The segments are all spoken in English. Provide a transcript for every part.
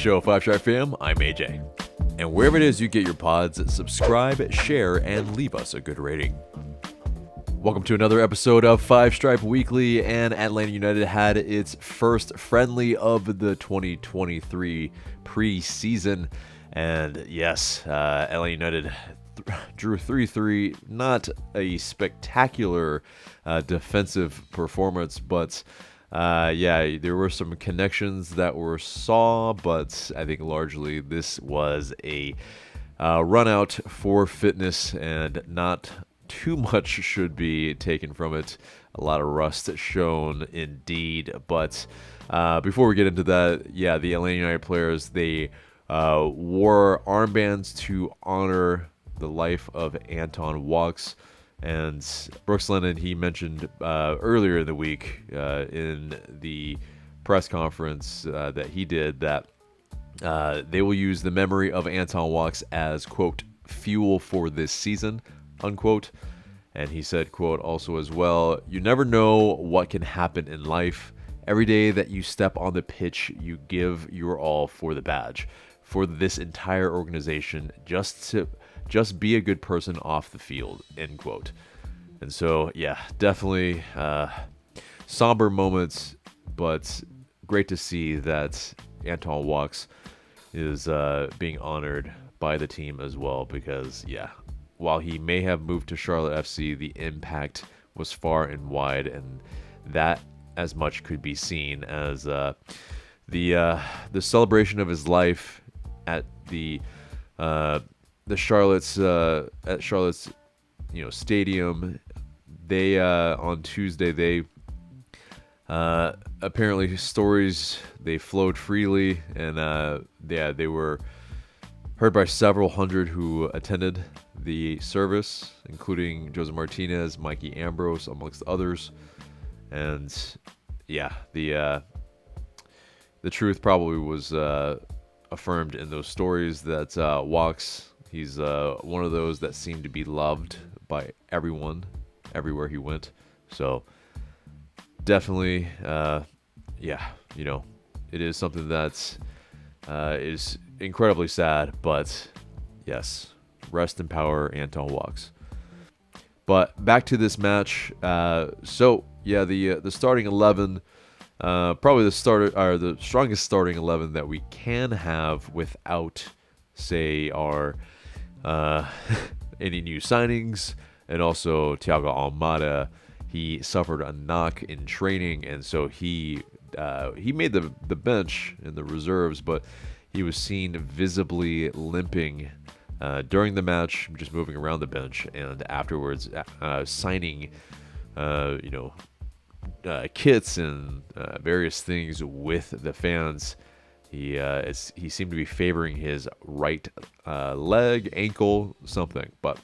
show, Five Stripe fam. I'm AJ. And wherever it is you get your pods, subscribe, share, and leave us a good rating. Welcome to another episode of Five Stripe Weekly, and Atlanta United had its first friendly of the 2023 preseason. And yes, Atlanta United drew 3-3. Not a spectacular defensive performance, but there were some connections that were saw, but I think largely this was a run out for fitness, and not too much should be taken from it. A lot of rust shown indeed. But before we get into that, the Atlanta United players, they wore armbands to honor the life of Anton Walkes. And Brooks Lennon, he mentioned earlier in the week in the press conference that he did that they will use the memory of Anton Walkes as, quote, fuel for this season, unquote. And he said, quote, also as well, you never know what can happen in life. Every day that you step on the pitch, you give your all for the badge, for this entire organization, just be a good person off the field, end quote. And so, definitely somber moments, but great to see that Anton Walkes is being honored by the team as well, because, while he may have moved to Charlotte FC, the impact was far and wide, and that as much could be seen as the celebration of his life at the Charlotte's stadium. They on Tuesday, they apparently stories, they flowed freely, and they were heard by several hundred who attended the service, including Jose Martinez, Mikey Ambrose, amongst others. And the truth probably was affirmed in those stories that Walkes, he's one of those that seemed to be loved by everyone, everywhere he went. So definitely, it is something that is incredibly sad, but yes, rest in power, Anton Walkes. But back to this match. The starting 11, probably the strongest starting 11 that we can have without, say, our any new signings, and also Thiago Almada. He suffered a knock in training, and so he made the bench in the reserves, but he was seen visibly limping during the match, just moving around the bench, and afterwards signing, kits and various things with the fans. He seemed to be favoring his right leg, ankle, something, but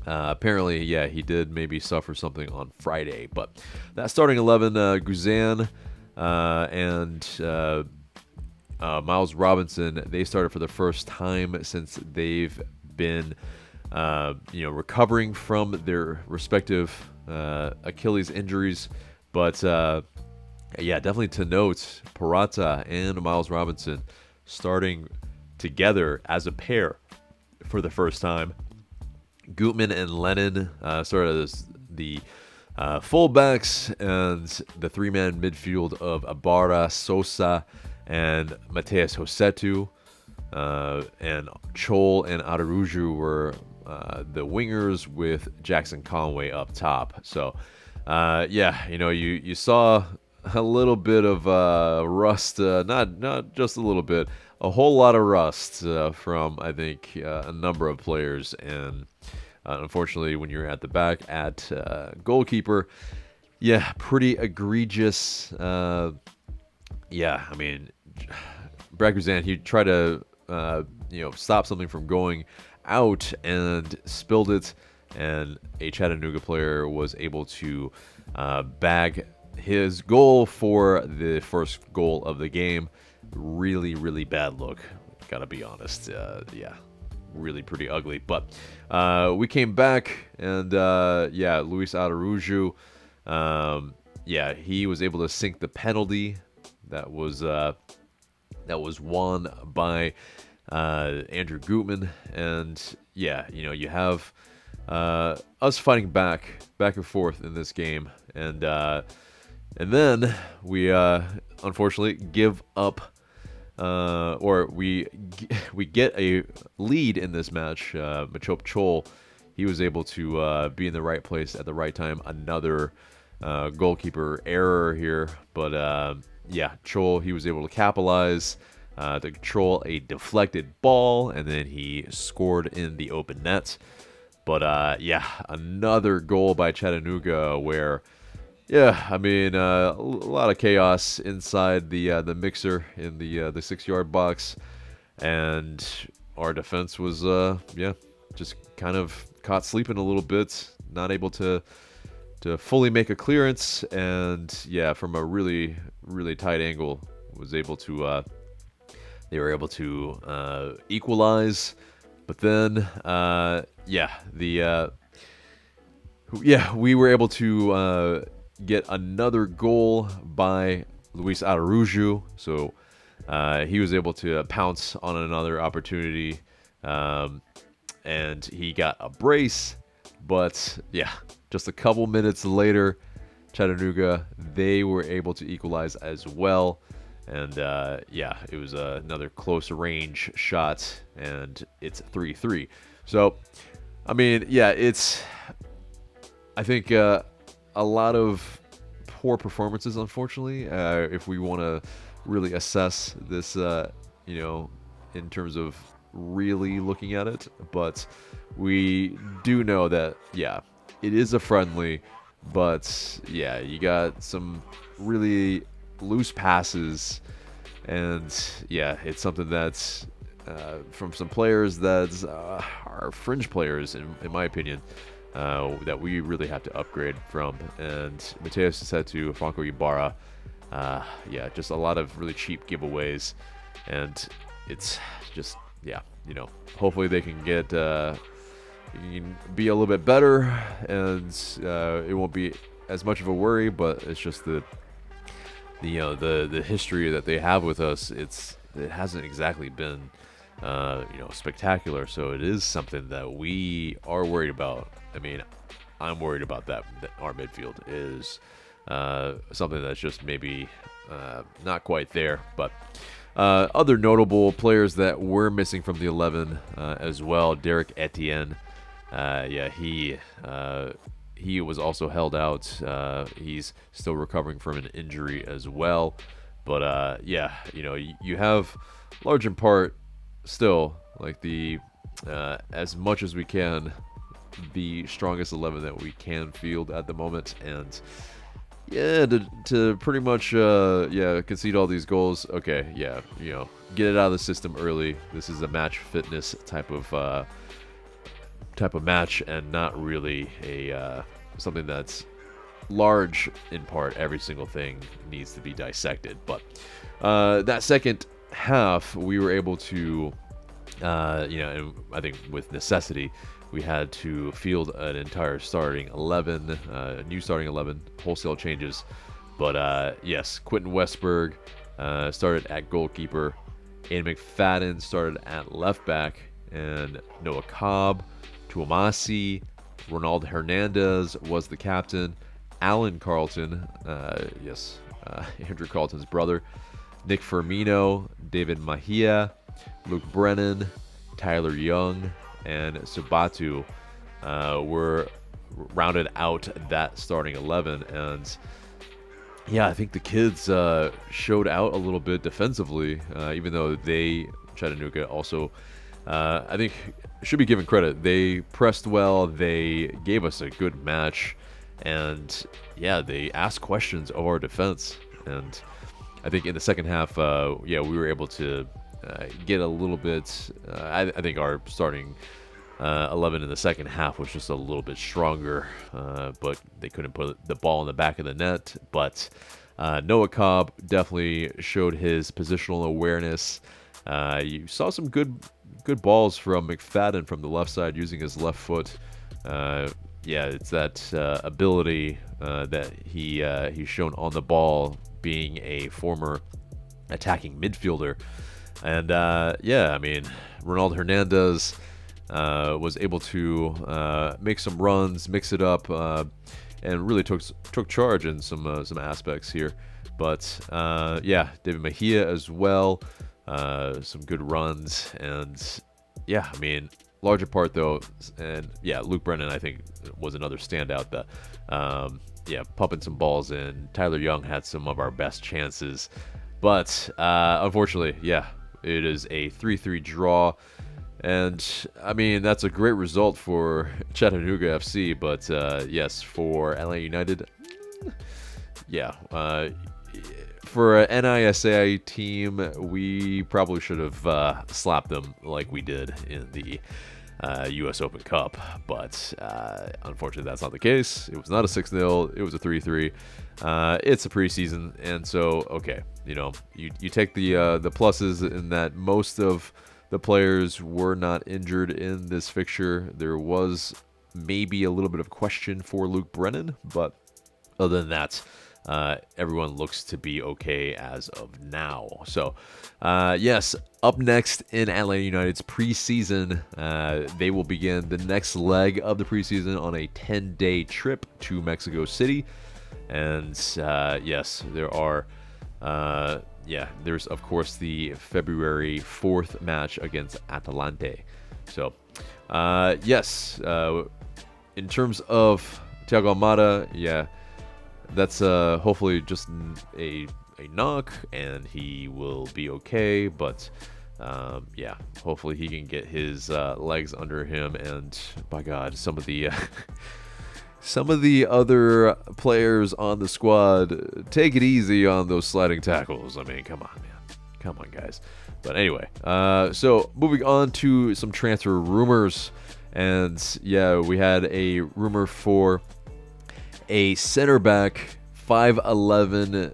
apparently, he did maybe suffer something on Friday. But that starting 11, Guzan and Miles Robinson, they started for the first time since they've been, recovering from their respective Achilles injuries. But definitely to note, Parata and Miles Robinson starting together as a pair for the first time. Gutman and Lennon started as the fullbacks, and the three-man midfield of Ibarra, Sosa, and Mateus Rossetto, and Chol and Araújo were the wingers, with Jackson Conway up top. So, you saw a little bit of rust, not just a little bit, a whole lot of rust from, I think, a number of players. And unfortunately, when you're at the back at goalkeeper, pretty egregious. Brad Guzan, he tried to stop something from going out and spilled it, and a Chattanooga player was able to bag his goal for the first goal of the game. Really, really bad look, gotta be honest. Really pretty ugly. But we came back, and Luis Araújo, he was able to sink the penalty that was that was won by Andrew Gutman. And yeah, you have us fighting back and forth in this game, and then we unfortunately give up, or we get a lead in this match. Machop Chol, he was able to be in the right place at the right time. Another goalkeeper error here, but yeah, Chol, he was able to capitalize to control a deflected ball, and then he scored in the open net. But yeah, another goal by Chattanooga where, yeah, I mean, a lot of chaos inside the mixer in the 6-yard box, and our defense was yeah, just kind of caught sleeping a little bit, not able to fully make a clearance, and yeah, from a really tight angle was able to they were able to equalize. But then yeah, we were able to get another goal by Luis Araujo, so he was able to pounce on another opportunity, and he got a brace. But yeah, just a couple minutes later, Chattanooga, they were able to equalize as well. And yeah, it was another close range shot, and it's 3-3. So, I mean, yeah, it's, I think, a lot of poor performances, unfortunately, if we want to really assess this, in terms of really looking at it. But we do know that, yeah, it is a friendly, but yeah, you got some really loose passes, and yeah, it's something that's from some players that are fringe players, in my opinion, that we really have to upgrade from. And Mateus Setu, Franco Ibarra, yeah, just a lot of really cheap giveaways, and it's just, yeah, hopefully they can get be a little bit better, and it won't be as much of a worry. But it's just the history that they have with us. It hasn't exactly been spectacular, so it is something that we are worried about. I mean, I'm worried about that our midfield is something that's just maybe not quite there. But other notable players that were missing from the 11 as well, Derek Etienne, yeah, he was also held out. He's still recovering from an injury as well. But yeah, you have large in part still, like, the as much as we can, the strongest 11 that we can field at the moment. And yeah, to pretty much yeah, concede all these goals. Okay, yeah, get it out of the system early. This is a match fitness type of match, and not really a something that's large in part. Every single thing needs to be dissected. But that second half, we were able to, and I think with necessity, we had to field an entire starting 11, new starting 11, wholesale changes. But yes, Quentin Westberg started at goalkeeper, Aidan McFadden started at left back, and Noah Cobb, Tuamasi, Ronald Hernandez was the captain, Alan Carlton, yes, Andrew Carlton's brother, Nick Firmino, David Mahia, Luke Brennan, Tyler Young, and Subatu were rounded out that starting 11. And yeah, I think the kids showed out a little bit defensively, even though Chattanooga also, I think, should be given credit. They pressed well, they gave us a good match, and yeah, they asked questions of our defense. And I think in the second half, yeah, we were able to get a little bit. I think our starting 11 in the second half was just a little bit stronger, but they couldn't put the ball in the back of the net. But Noah Cobb definitely showed his positional awareness. You saw some good balls from McFadden from the left side using his left foot. Yeah, it's that ability that he's shown on the ball, being a former attacking midfielder. And yeah, I mean, Ronaldo Hernandez was able to make some runs, mix it up, and really took charge in some aspects here. But yeah, David Mejia as well, some good runs, and yeah, I mean, larger part though, and yeah, Luke Brennan I think was another standout that yeah, pumping some balls in. Tyler Young had some of our best chances, but unfortunately, yeah, it is a 3-3 draw. And I mean, that's a great result for Chattanooga FC, but yes, for Atlanta United, yeah, for an NISA team, we probably should have slapped them like we did in the U.S. Open Cup, but unfortunately that's not the case. It was not a 6-0, it was a 3-3. It's a preseason, and so, okay, you know, you take the pluses in that most of the players were not injured in this fixture. There was maybe a little bit of question for Luke Brennan, but other than that, everyone looks to be okay as of now. So, yes, up next in Atlanta United's preseason, they will begin the next leg of the preseason on a 10-day trip to Mexico City. And yes, there are, yeah, there's of course the February 4th match against Atlante. So, yes, in terms of Thiago Almada, yeah, that's hopefully just a knock, and he will be okay. But yeah, hopefully he can get his legs under him. And by God, some of the other players on the squad, take it easy on those sliding tackles. I mean, come on, man, come on, guys. But anyway, so moving on to some transfer rumors, and yeah, we had a rumor for a center back, 5'11",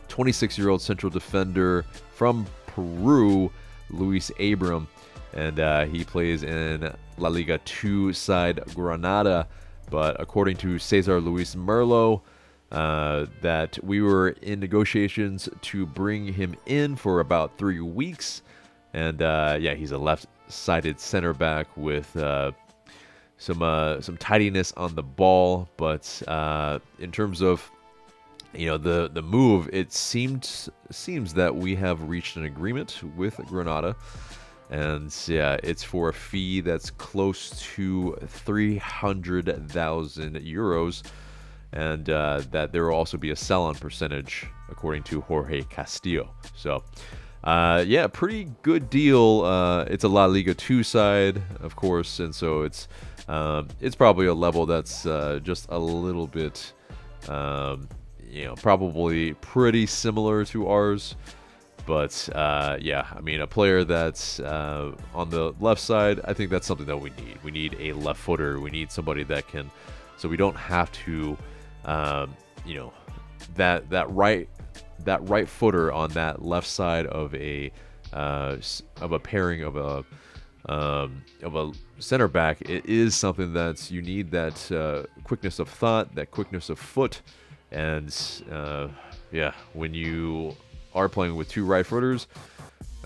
26-year-old central defender from Peru, Luis Abram, and he plays in La Liga 2 side Granada. But according to Cesar Luis Merlo, that we were in negotiations to bring him in for about 3 weeks, and yeah, he's a left-sided center back with some tidiness on the ball, but in terms of, you know, the move, it seems that we have reached an agreement with Granada, and yeah, it's for a fee that's close to 300,000 euros, and that there will also be a sell-on percentage, according to Jorge Castillo. So yeah, pretty good deal. It's a La Liga 2 side, of course, and so it's probably a level that's just a little bit, you know, probably pretty similar to ours. But yeah, I mean, a player that's on the left side, I think that's something that we need. We need a left footer. We need somebody that can, so we don't have to, you know, that right footer on that left side of a pairing of a center back. It is something that's, you need that quickness of thought, that quickness of foot, and yeah, when you are playing with two right footers,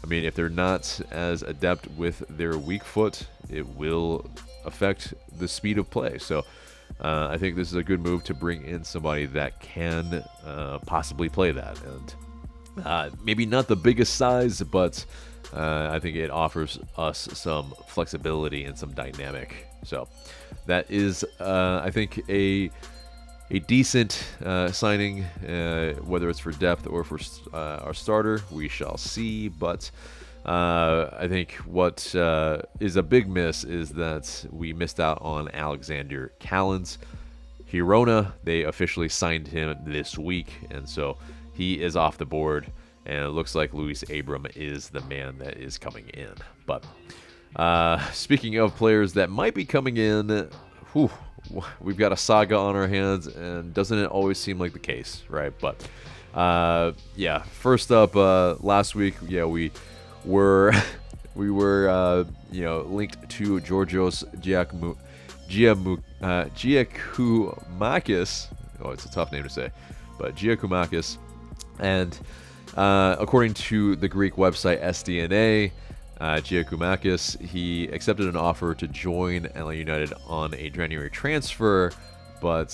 I mean, if they're not as adept with their weak foot, it will affect the speed of play. So I think this is a good move to bring in somebody that can possibly play that, and maybe not the biggest size, but I think it offers us some flexibility and some dynamic. So that is, I think, a decent signing, whether it's for depth or for our starter, we shall see. But I think what is a big miss is that we missed out on Alexander Callens. Girona, they officially signed him this week, and so he is off the board, and it looks like Luis Abram is the man that is coming in. But speaking of players that might be coming in, whew, we've got a saga on our hands, and doesn't it always seem like the case, right? But yeah, first up, last week, yeah, we were you know, linked to Giorgos Giakoumakis. Oh, it's a tough name to say, but Giakoumakis, and according to the Greek website SDNA, Giakoumakis, he accepted an offer to join Atl United on a January transfer, but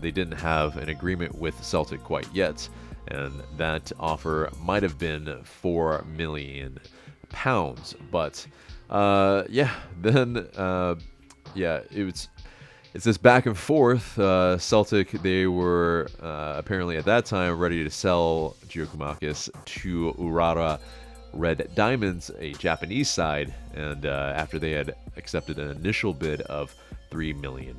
they didn't have an agreement with Celtic quite yet, and that offer might have been £4 million. But it's this back and forth. Celtic, they were apparently at that time ready to sell Giakoumakis to Urara Red Diamonds, a Japanese side, and after they had accepted an initial bid of £3 million,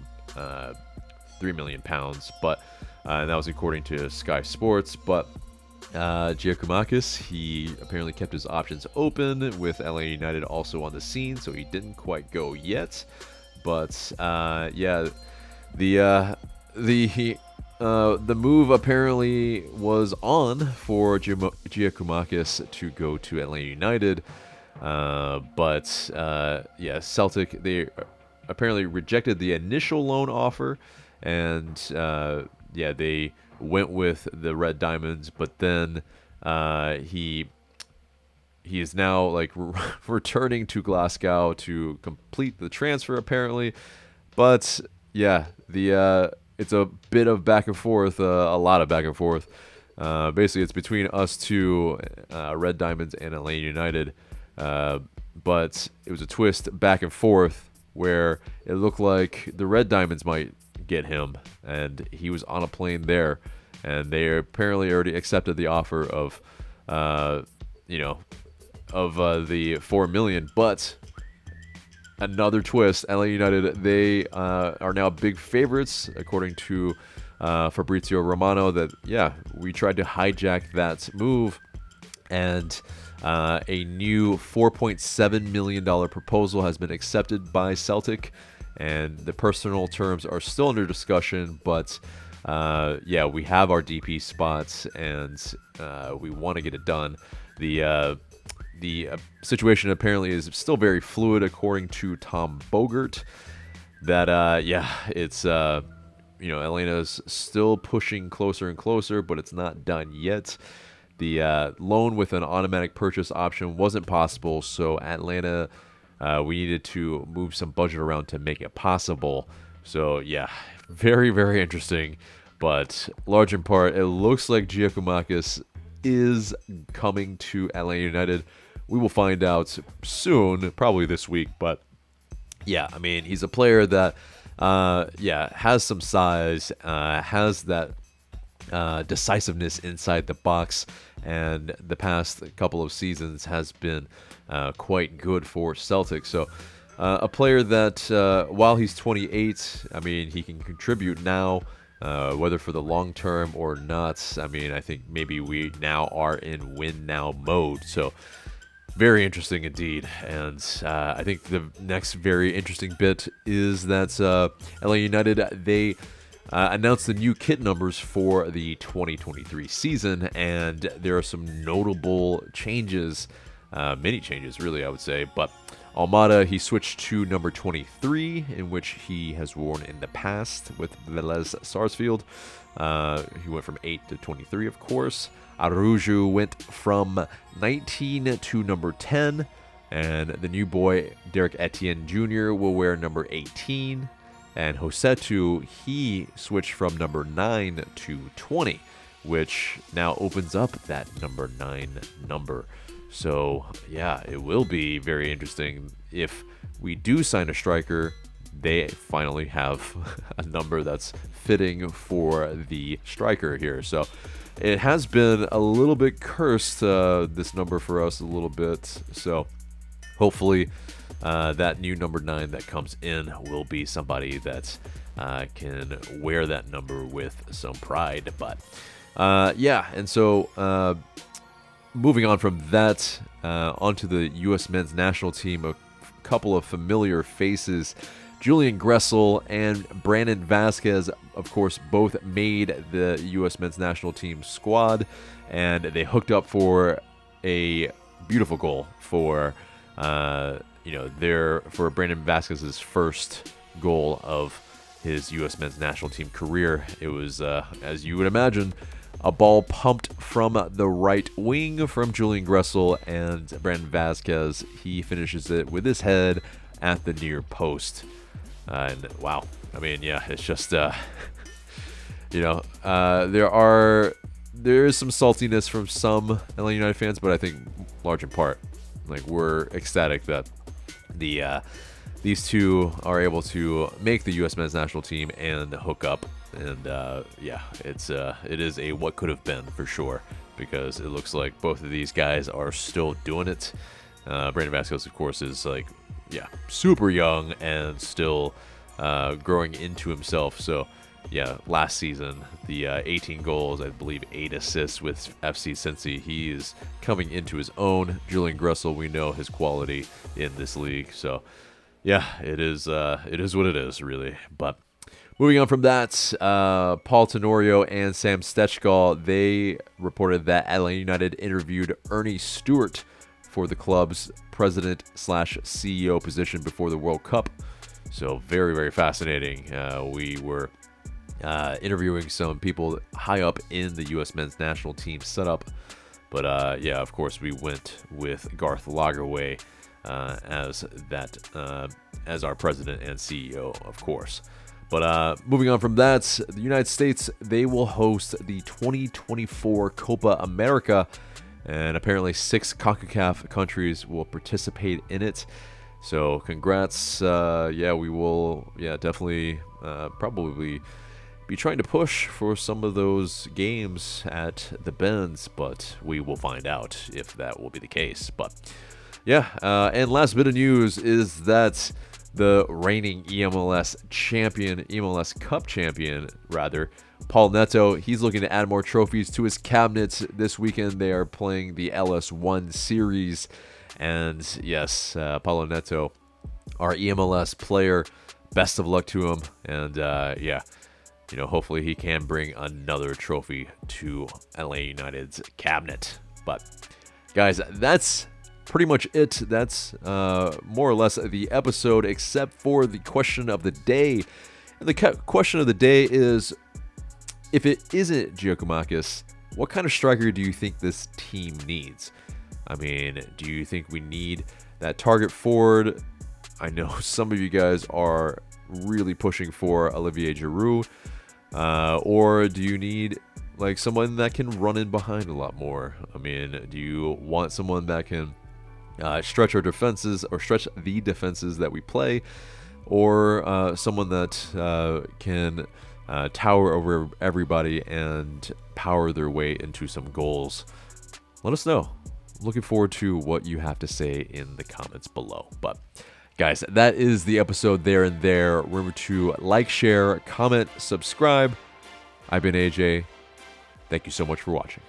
but and that was according to Sky Sports. But Giakoumakis, he apparently kept his options open with LA United also on the scene, so he didn't quite go yet. But the move apparently was on for Giakoumakis to go to Atl United, but Celtic, they apparently rejected the initial loan offer, and they went with the Red Diamonds. But then he is now like returning to Glasgow to complete the transfer apparently. But it's a bit of back and forth, a lot of back and forth. Basically, it's between us two, Red Diamonds and Atl United. But it was a twist back and forth where it looked like the Red Diamonds might get him, and he was on a plane there, and they apparently already accepted the offer of, the $4 million. But another twist, LA United, they are now big favorites, according to Fabrizio Romano, that, we tried to hijack that move, and a new $4.7 million proposal has been accepted by Celtic, and the personal terms are still under discussion, but we have our DP spots, and we want to get it done. The situation apparently is still very fluid, according to Tom Bogert. That it's Elena's still pushing closer and closer, but it's not done yet. The loan with an automatic purchase option wasn't possible, so Atlanta, we needed to move some budget around to make it possible. So very, very interesting. But large in part, it looks like Giakoumakis is coming to Atl United. We will find out soon, probably this week. But he's a player that has some size, has that decisiveness inside the box, and the past couple of seasons has been quite good for Celtic. So a player that, while he's 28, he can contribute now, whether for the long term or not. I think maybe we now are in win now mode. So very interesting indeed. And I think the next very interesting bit is that LA United, they announced the new kit numbers for the 2023 season, and there are some notable changes, many changes really, I would say. But Almada, he switched to number 23, in which he has worn in the past with Velez Sarsfield. He went from 8 to 23, of course. Aruju went from 19 to number 10, and the new boy, Derek Etienne Jr., will wear number 18. And Josetu, he switched from number 9 to 20, which now opens up that number 9 number. So, it will be very interesting. If we do sign a striker, they finally have a number that's fitting for the striker here. So, it has been a little bit cursed, this number for us a little bit. So, hopefully that new number 9 that comes in will be somebody that can wear that number with some pride. But and so moving on from that, onto the U.S. men's national team, a couple of familiar faces. Julian Gressel and Brandon Vasquez, of course, both made the U.S. men's national team squad, and they hooked up for a beautiful goal for for Brandon Vasquez's first goal of his U.S. men's national team career. It was, as you would imagine, A ball pumped from the right wing from Julian Gressel and Brandon Vasquez. He finishes it with his head at the near post. And wow, I mean, yeah, it's just, there is some saltiness from some Atlanta United fans, but I think large in part, like, we're ecstatic that these two are able to make the U.S. men's national team and hook up. And it is a what could have been for sure, because it looks like both of these guys are still doing it. Brandon Vasquez, of course, is super young and still growing into himself. So last season, the 18 goals, I believe 8 assists with FC Cincy. He is coming into his own. Julian Gressel, we know his quality in this league. So it is what it is, really. But moving on from that, Paul Tenorio and Sam Stechgall, they reported that Atlanta United interviewed Ernie Stewart for the club's president/CEO position before the World Cup. So very, very fascinating. We were interviewing some people high up in the U.S. men's national team setup. But of course, we went with Garth Lagerwey as our president and CEO, of course. But moving on from that, the United States, they will host the 2024 Copa America, and apparently 6 CONCACAF countries will participate in it. So congrats. We will definitely probably be trying to push for some of those games at the Benz, but we will find out if that will be the case. But and last bit of news is that the reigning MLS Cup champion, Paul Neto, he's looking to add more trophies to his cabinet. This weekend they are playing the LS1 series, and yes, Paulo Neto, our EMLS player, best of luck to him, and hopefully he can bring another trophy to Atlanta United's cabinet. But guys, that's pretty much it. That's more or less the episode, except for the question of the day. And the question of the day is, if it isn't Giakoumakis, what kind of striker do you think this team needs? I mean, do you think we need that target forward? I know some of you guys are really pushing for Olivier Giroud. Or do you need someone that can run in behind a lot more? I mean, do you want someone that can stretch our defenses, or stretch the defenses that we play, or someone that can tower over everybody and power their way into some goals? Let us know. Looking forward to what you have to say in the comments below. But guys, that is the episode there and there. Remember to like, share, comment, subscribe. I've been AJ. Thank you so much for watching.